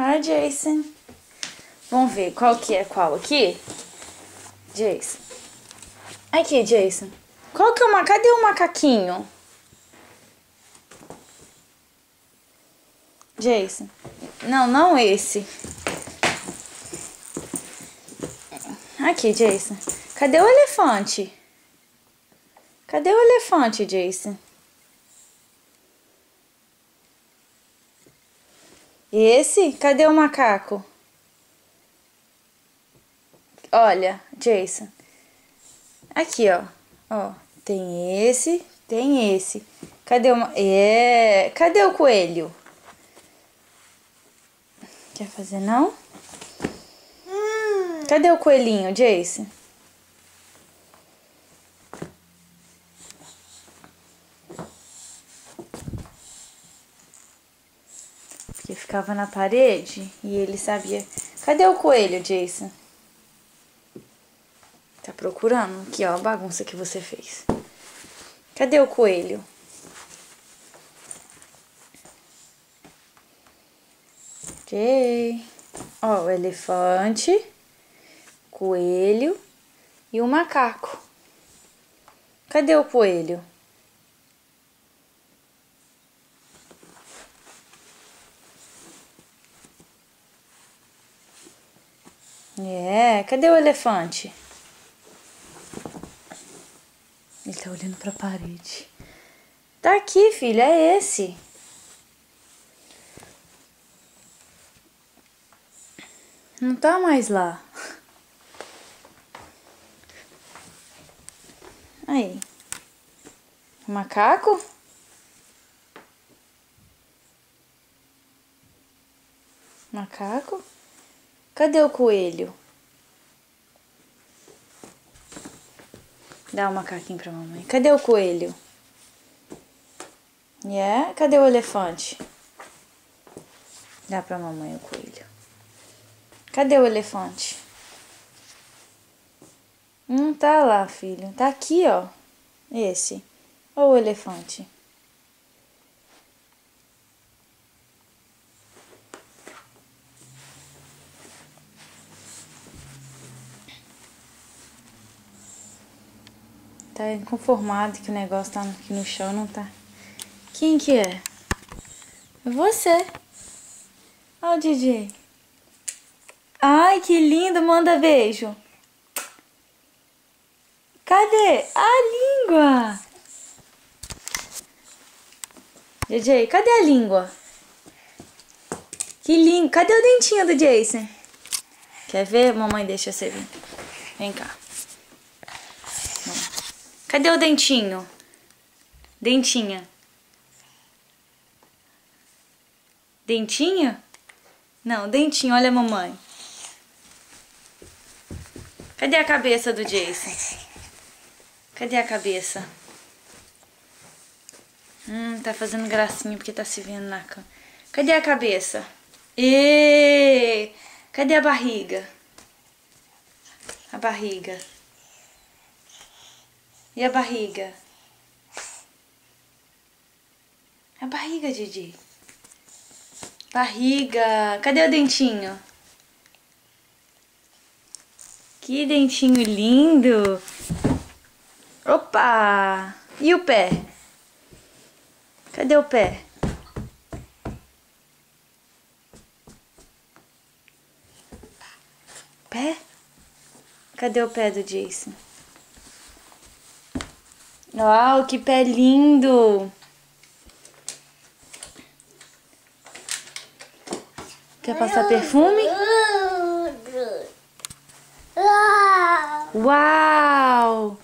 Ah, Jason. Vamos ver qual que é qual aqui? Jason. Aqui, Jason. Qual que é uma... Cadê o macaquinho? Jason. Não esse. Aqui, Jason. Cadê o elefante? Cadê o elefante, Jason? Esse? Cadê o macaco? Olha, Jason. Aqui, ó. Ó, tem esse, tem esse. Cadê o... cadê o coelho? Quer fazer não? Cadê o coelhinho, Jason? Porque ficava na parede e ele sabia. Cadê o coelho, Jason? Tá procurando? Aqui, ó, a bagunça que você fez. Cadê o coelho? Ó, o elefante, coelho e o macaco. Cadê o coelho? Cadê o elefante? Ele tá olhando pra parede. Tá aqui, filho, é esse. Não tá mais lá. Aí. Macaco? Macaco? Cadê o coelho? Dá o macaquinho pra mamãe. Cadê o coelho? Cadê o elefante? Dá pra mamãe o coelho. Cadê o elefante? Não tá lá, filho. Tá aqui, ó. Esse. Ó o elefante. Tá inconformado que o negócio tá aqui no chão, não tá? Quem que é? É você. Ó o DJ. Ai, que lindo. Manda beijo. Cadê? A língua. DJ, cadê a língua? Que lindo. Cadê o dentinho do Jason? Quer ver? Mamãe deixa você vir. Vem cá. Cadê o dentinho? Dentinha. Dentinho? Não, dentinho. Olha a mamãe. Cadê a cabeça do Jason? Cadê a cabeça? Tá fazendo gracinha porque tá se vendo na cama. Cadê a cabeça? Cadê a barriga? A barriga. E a barriga? A barriga, Didi. Barriga. Cadê o dentinho? Que dentinho lindo. Opa! E o pé? Cadê o pé? Pé? Cadê o pé do Jason? Uau, que pé lindo! Quer passar perfume? Uau!